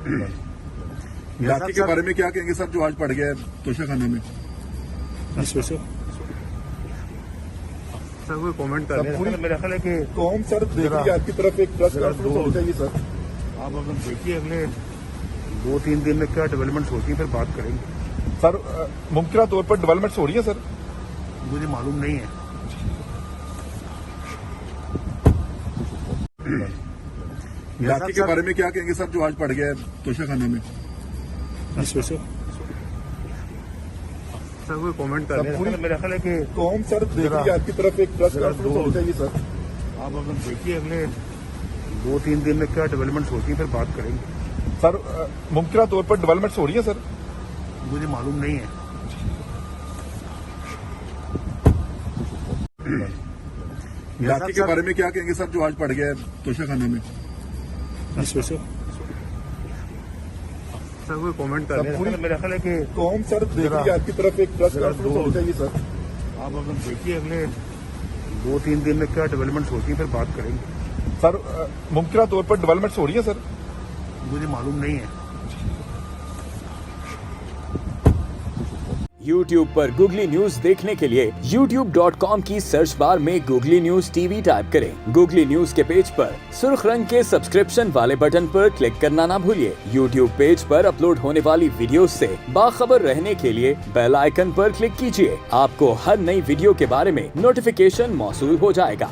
इलाके के बारे में क्या कहेंगे सर, जो आज पड़ गया है तोशाखाना में? सर कोई कमेंट कर रहे हैं? मेरा ख्याल है कि कौन सर देखिए आपकी तरफ एक प्रेस कॉन्फ्रेंस होनी चाहिए सर। आप अगर देखिए अगले 2-3 दिन में क्या डेवलपमेंट्स होती है फिर बात करेंगे। सर मुमकिन तौर पर डेवलपमेंट्स हो रही है सर? मुझे मालूम नहीं है। इलाके के बारे में क्या कहेंगे सर, जो आज पड़ गया है तोशाखाना में? सर कोई कमेंट कर रहे हैं? मेरा ख्याल है कि कौन सर देखिए आपकी तरफ एक प्रेस कॉन्फ्रेंस होनी चाहिए सर। आप अगर देखिए अगले 2-3 दिन में क्या डेवलपमेंट्स होती है फिर बात करेंगे। सर मुमकिन तौर पर डेवलपमेंट्स हो रही है सर? मुझे मालूम नहीं है। इलाके के बारे में क्या कहेंगे सर, जो आज पड़ गया है तोशाखाना में? सर कोई कमेंट कर रहे हैं? मेरा ख्याल है कि कौन सर देखिए आपकी तरफ एक प्रेस कॉन्फ्रेंस होनी चाहिए सर। आप अगर देखिए अगले 2-3 दिन में क्या डेवलपमेंट्स होती है फिर बात करेंगे। सर मुमकिन तौर पर डेवलपमेंट्स हो रही है सर? मुझे मालूम नहीं है। YouTube पर गूगली न्यूज देखने के लिए youtube.com की सर्च बार में गूगली न्यूज टीवी टाइप करें। गूगली न्यूज के पेज पर सुर्ख रंग के सब्सक्रिप्शन वाले बटन पर क्लिक करना ना भूलिए। YouTube पेज पर अपलोड होने वाली वीडियो से बाखबर रहने के लिए बेल आइकन पर क्लिक कीजिए। आपको हर नई वीडियो के बारे में नोटिफिकेशन मौसूल हो जाएगा।